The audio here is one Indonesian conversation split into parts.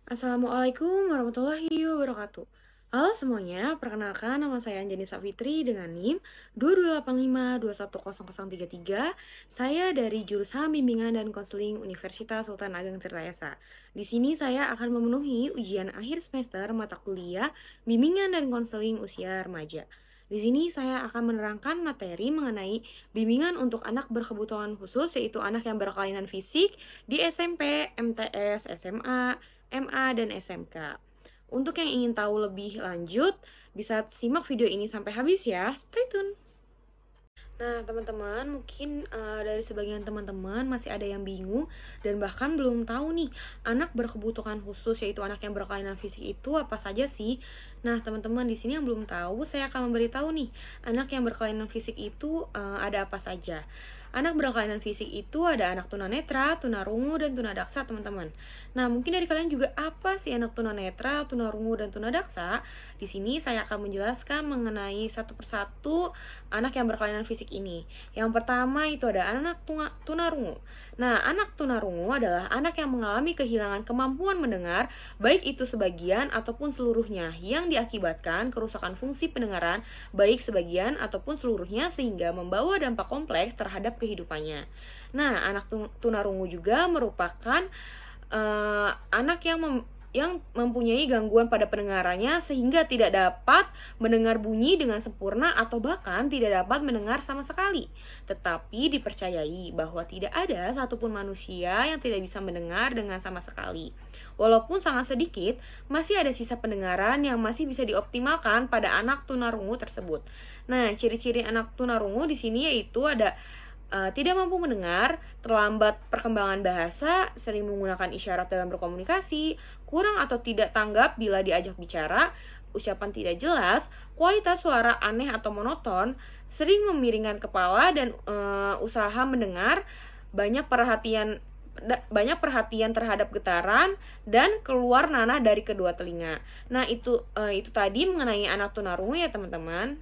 Assalamualaikum warahmatullahi wabarakatuh. Halo semuanya, perkenalkan nama saya Anjani Safitri dengan NIM 2285210033. Saya dari jurusan Bimbingan dan Konseling Universitas Sultan Ageng Tirtayasa. Di sini saya akan memenuhi ujian akhir semester mata kuliah Bimbingan dan Konseling Usia Remaja. Di sini saya akan menerangkan materi mengenai bimbingan untuk anak berkebutuhan khusus, yaitu anak yang berkelainan fisik di SMP, MTS, SMA, MA, dan SMK. Untuk yang ingin tahu lebih lanjut, bisa simak video ini sampai habis ya. Stay tune. Nah, teman-teman, mungkin dari sebagian teman-teman masih ada yang bingung dan bahkan belum tahu nih, anak berkebutuhan khusus yaitu anak yang berkelainan fisik itu apa saja sih? Nah, teman-teman di sini yang belum tahu, saya akan memberitahu nih, anak yang berkelainan fisik itu ada apa saja. Anak berkelainan fisik itu ada anak tunanetra, tunarungu, dan tunadaksa, teman-teman. Nah, mungkin dari kalian juga apa sih anak tunanetra, tunarungu, dan tunadaksa? Di sini saya akan menjelaskan mengenai satu persatu anak yang berkelainan fisik ini. Yang pertama itu ada anak tunarungu. Nah, anak tunarungu adalah anak yang mengalami kehilangan kemampuan mendengar, baik itu sebagian ataupun seluruhnya, yang diakibatkan kerusakan fungsi pendengaran, baik sebagian ataupun seluruhnya, sehingga membawa dampak kompleks terhadap kehidupannya. Nah, anak tunarungu juga merupakan anak yang mempunyai gangguan pada pendengarannya sehingga tidak dapat mendengar bunyi dengan sempurna atau bahkan tidak dapat mendengar sama sekali. Tetapi dipercayai bahwa tidak ada satupun manusia yang tidak bisa mendengar dengan sama sekali. Walaupun sangat sedikit, masih ada sisa pendengaran yang masih bisa dioptimalkan pada anak tunarungu tersebut. Nah, ciri-ciri anak tunarungu di sini yaitu ada tidak mampu mendengar, terlambat perkembangan bahasa, sering menggunakan isyarat dalam berkomunikasi, kurang atau tidak tanggap bila diajak bicara, ucapan tidak jelas, kualitas suara aneh atau monoton, sering memiringkan kepala dan usaha mendengar, banyak perhatian terhadap getaran dan keluar nanah dari kedua telinga. Nah, itu tadi mengenai anak tunarungu ya, teman-teman.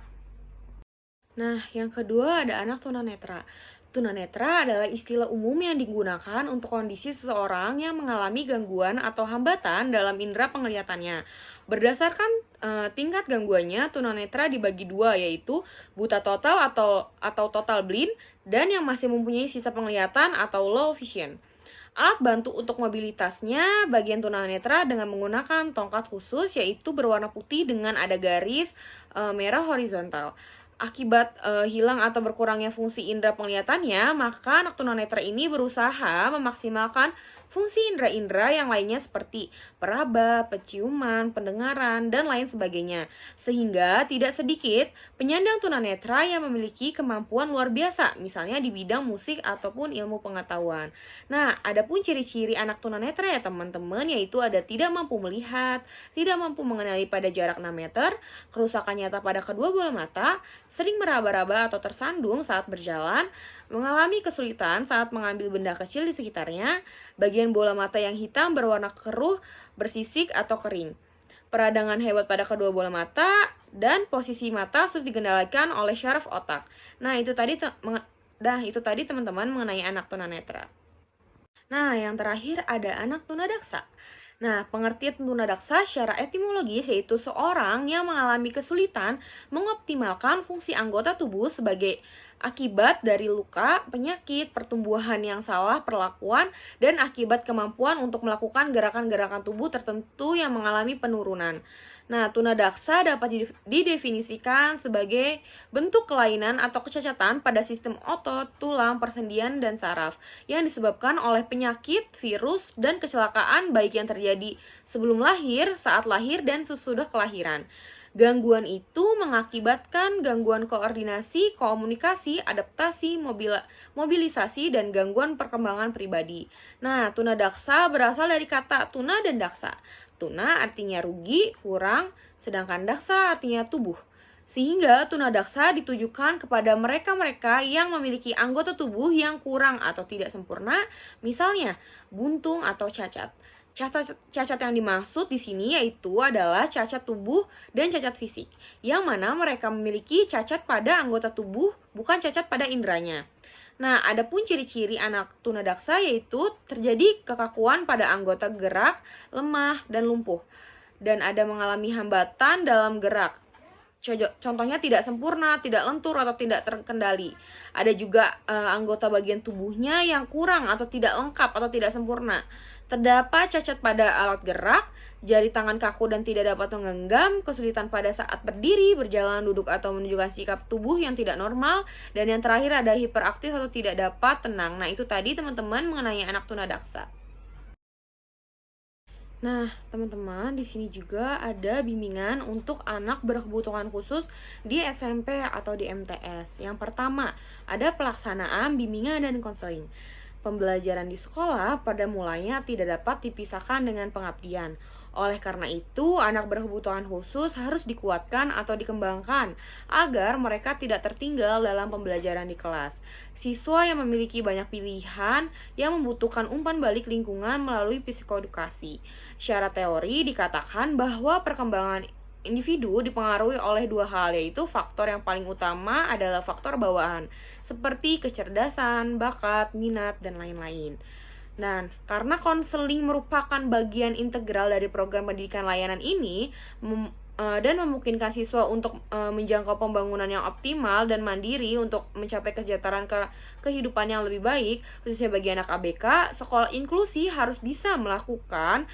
Nah, yang kedua ada anak tunanetra. Tunanetra adalah istilah umum yang digunakan untuk kondisi seseorang yang mengalami gangguan atau hambatan dalam indera penglihatannya. Berdasarkan tingkat gangguannya, tunanetra dibagi dua, yaitu buta total atau total blind, dan yang masih mempunyai sisa penglihatan atau low vision. Alat bantu untuk mobilitasnya, bagian tunanetra dengan menggunakan tongkat khusus, yaitu berwarna putih dengan ada garis merah horizontal. Akibat hilang atau berkurangnya fungsi indera penglihatannya, maka anak tunanetra ini berusaha memaksimalkan fungsi indera-indera yang lainnya seperti peraba, penciuman, pendengaran, dan lain sebagainya. Sehingga tidak sedikit penyandang tunanetra yang memiliki kemampuan luar biasa, misalnya di bidang musik ataupun ilmu pengetahuan. Nah, ada pun ciri-ciri anak tunanetra ya teman-teman, yaitu ada tidak mampu melihat, tidak mampu mengenali pada jarak 6 meter, kerusakan nyata pada kedua bola mata, sering meraba-raba atau tersandung saat berjalan, mengalami kesulitan saat mengambil benda kecil di sekitarnya, bagian bola mata yang hitam berwarna keruh, bersisik atau kering, peradangan hebat pada kedua bola mata, dan posisi mata sulit dikendalikan oleh syaraf otak. Nah, itu tadi teman-teman mengenai anak tunanetra. Nah, yang terakhir ada anak tunadaksa. Nah, pengertian tunadaksa secara etimologis yaitu seorang yang mengalami kesulitan mengoptimalkan fungsi anggota tubuh sebagai akibat dari luka, penyakit, pertumbuhan yang salah perlakuan, dan akibat kemampuan untuk melakukan gerakan-gerakan tubuh tertentu yang mengalami penurunan. Nah, tunadaksa dapat didefinisikan sebagai bentuk kelainan atau kecacatan pada sistem otot, tulang, persendian, dan saraf yang disebabkan oleh penyakit, virus, dan kecelakaan baik yang terjadi sebelum lahir, saat lahir, dan sesudah kelahiran. Gangguan itu mengakibatkan gangguan koordinasi, komunikasi, adaptasi, mobilisasi, dan gangguan perkembangan pribadi. Nah, tunadaksa berasal dari kata tuna dan daksa. Tuna artinya rugi, kurang, sedangkan daksa artinya tubuh. Sehingga tunadaksa ditujukan kepada mereka-mereka yang memiliki anggota tubuh yang kurang atau tidak sempurna, misalnya buntung atau cacat. Cacat yang dimaksud di sini yaitu adalah cacat tubuh dan cacat fisik, yang mana mereka memiliki cacat pada anggota tubuh, bukan cacat pada inderanya. Nah, ada pun ciri-ciri anak tunadaksa yaitu terjadi kekakuan pada anggota gerak, lemah, dan lumpuh. Dan ada mengalami hambatan dalam gerak. Contohnya tidak sempurna, tidak lentur, atau tidak terkendali. Ada juga anggota bagian tubuhnya yang kurang atau tidak lengkap atau tidak sempurna. Terdapat cacat pada alat gerak, jari tangan kaku dan tidak dapat menggenggam, kesulitan pada saat berdiri, berjalan, duduk, atau menunjukkan sikap tubuh yang tidak normal, dan yang terakhir ada hiperaktif atau tidak dapat tenang. Nah, itu tadi teman-teman mengenai anak tunadaksa. Nah, teman-teman, di sini juga ada bimbingan untuk anak berkebutuhan khusus di SMP atau di MTS. Yang pertama, ada pelaksanaan bimbingan dan konseling. Pembelajaran di sekolah pada mulanya tidak dapat dipisahkan dengan pengabdian. Oleh karena itu, anak berkebutuhan khusus harus dikuatkan atau dikembangkan agar mereka tidak tertinggal dalam pembelajaran di kelas. Siswa yang memiliki banyak pilihan yang membutuhkan umpan balik lingkungan melalui psikoedukasi. Secara teori dikatakan bahwa perkembangan individu dipengaruhi oleh dua hal, yaitu faktor yang paling utama adalah faktor bawaan, seperti kecerdasan, bakat, minat, dan lain-lain. Dan karena konseling merupakan bagian integral dari program pendidikan layanan ini, dan memungkinkan siswa untuk menjangkau pembangunan yang optimal dan mandiri untuk mencapai kesejahteraan kehidupan yang lebih baik, khususnya bagi anak ABK, sekolah inklusi harus bisa melakukan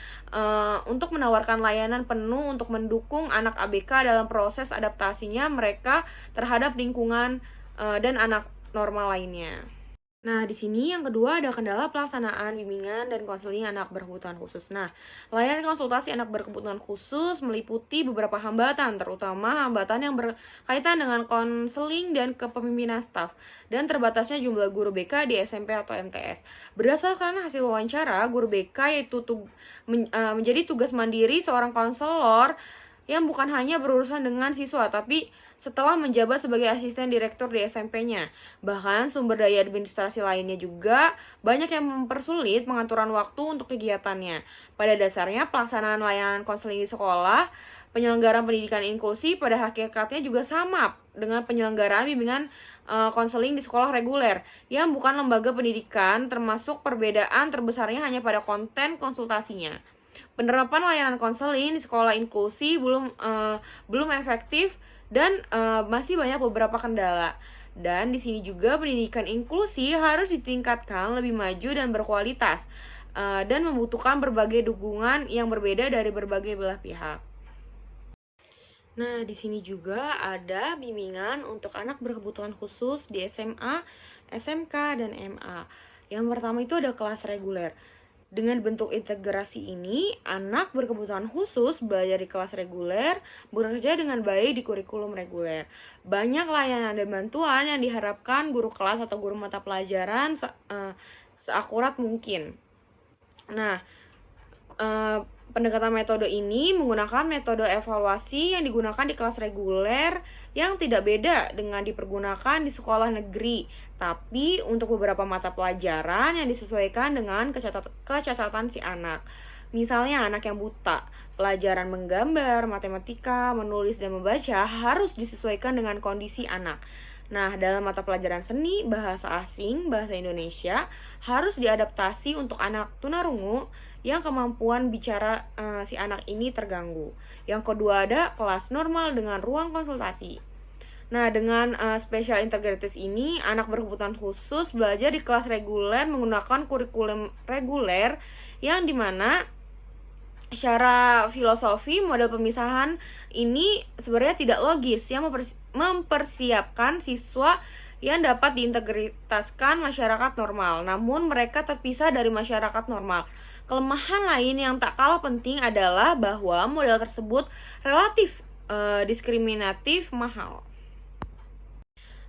untuk menawarkan layanan penuh untuk mendukung anak ABK dalam proses adaptasinya mereka terhadap lingkungan dan anak normal lainnya. Nah, di sini yang kedua ada kendala pelaksanaan bimbingan dan konseling anak berkebutuhan khusus. Nah, layanan konsultasi anak berkebutuhan khusus meliputi beberapa hambatan, terutama hambatan yang berkaitan dengan konseling dan kepemimpinan staf, dan terbatasnya jumlah guru BK di SMP atau MTS. Berdasarkan hasil wawancara, guru BK yaitu menjadi tugas mandiri seorang konselor yang bukan hanya berurusan dengan siswa, tapi setelah menjabat sebagai asisten direktur di SMP-nya. Bahkan sumber daya administrasi lainnya juga banyak yang mempersulit pengaturan waktu untuk kegiatannya. Pada dasarnya, pelaksanaan layanan konseling di sekolah, penyelenggaraan pendidikan inklusi pada hakikatnya juga sama dengan penyelenggaraan bimbingan konseling di sekolah reguler, yang bukan lembaga pendidikan, termasuk perbedaan terbesarnya hanya pada konten konsultasinya. Penerapan layanan konseling di sekolah inklusi belum efektif dan masih banyak beberapa kendala. Dan di sini juga pendidikan inklusi harus ditingkatkan lebih maju dan berkualitas dan membutuhkan berbagai dukungan yang berbeda dari berbagai belah pihak. Nah, di sini juga ada bimbingan untuk anak berkebutuhan khusus di SMA, SMK, dan MA. Yang pertama itu ada kelas reguler. Dengan bentuk integrasi ini, anak berkebutuhan khusus belajar di kelas reguler, bekerja dengan baik di kurikulum reguler. Banyak layanan dan bantuan yang diharapkan guru kelas atau guru mata pelajaran seakurat mungkin. Nah, pendekatan metode ini menggunakan metode evaluasi yang digunakan di kelas reguler yang tidak beda dengan dipergunakan di sekolah negeri, tapi untuk beberapa mata pelajaran yang disesuaikan dengan kecacatan si anak. Misalnya anak yang buta, pelajaran menggambar, matematika, menulis, dan membaca harus disesuaikan dengan kondisi anak. Nah, dalam mata pelajaran seni, bahasa asing, bahasa Indonesia harus diadaptasi untuk anak tunarungu yang kemampuan bicara si anak ini terganggu. Yang kedua ada kelas normal dengan ruang konsultasi. Nah, dengan special integrated ini, anak berkebutuhan khusus belajar di kelas reguler menggunakan kurikulum reguler yang dimana secara filosofi model pemisahan ini sebenarnya tidak logis yang mempersiapkan siswa yang dapat diintegritaskan masyarakat normal, namun mereka terpisah dari masyarakat normal. Kelemahan lain yang tak kalah penting adalah bahwa model tersebut relatif diskriminatif mahal.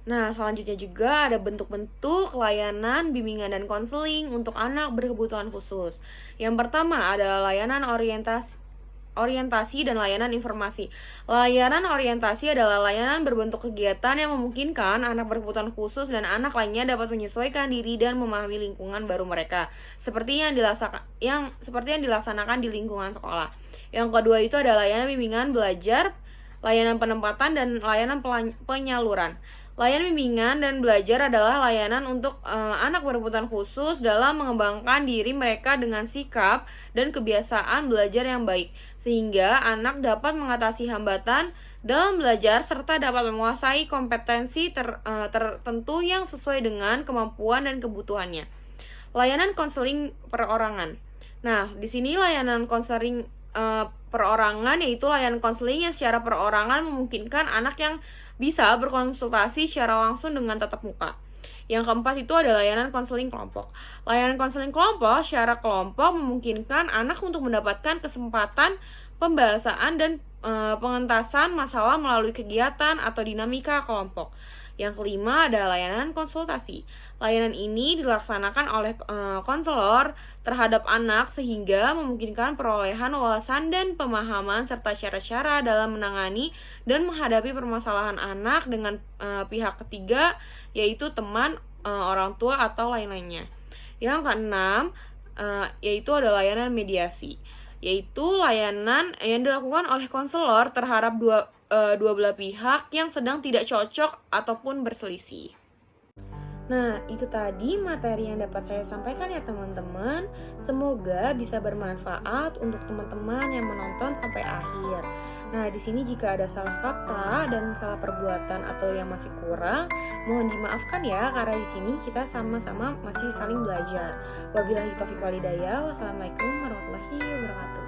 Nah, selanjutnya juga ada bentuk-bentuk layanan bimbingan dan konseling untuk anak berkebutuhan khusus. Yang pertama adalah layanan orientasi dan layanan informasi. Layanan orientasi adalah layanan berbentuk kegiatan yang memungkinkan anak berkebutuhan khusus dan anak lainnya dapat menyesuaikan diri dan memahami lingkungan baru mereka, seperti yang dilaksanakan di lingkungan sekolah. Yang kedua itu adalah layanan bimbingan belajar, layanan penempatan, dan layanan penyaluran. Layanan bimbingan dan belajar adalah layanan untuk anak berkebutuhan khusus dalam mengembangkan diri mereka dengan sikap dan kebiasaan belajar yang baik, sehingga anak dapat mengatasi hambatan dalam belajar serta dapat menguasai kompetensi tertentu yang sesuai dengan kemampuan dan kebutuhannya. Layanan konseling perorangan. Nah, di sini layanan konseling perorangan yaitu layanan konseling yang secara perorangan memungkinkan anak yang bisa berkonsultasi secara langsung dengan tatap muka. Yang keempat itu ada layanan konseling kelompok. Layanan konseling kelompok secara kelompok memungkinkan anak untuk mendapatkan kesempatan pembahasan dan pengentasan masalah melalui kegiatan atau dinamika kelompok. Yang kelima ada layanan konsultasi. Layanan ini dilaksanakan oleh konselor terhadap anak sehingga memungkinkan perolehan wawasan dan pemahaman serta cara-cara dalam menangani dan menghadapi permasalahan anak dengan pihak ketiga yaitu teman, orang tua atau lain-lainnya. Yang keenam yaitu ada layanan mediasi, yaitu layanan yang dilakukan oleh konselor terhadap dua belah pihak yang sedang tidak cocok ataupun berselisih. Nah, itu tadi materi yang dapat saya sampaikan ya teman-teman. Semoga bisa bermanfaat untuk teman-teman yang menonton sampai akhir. Nah, di sini jika ada salah kata dan salah perbuatan atau yang masih kurang, mohon dimaafkan ya karena di sini kita sama-sama masih saling belajar. Wabillahi taufiq walhidayah. Wassalamualaikum warahmatullahi wabarakatuh.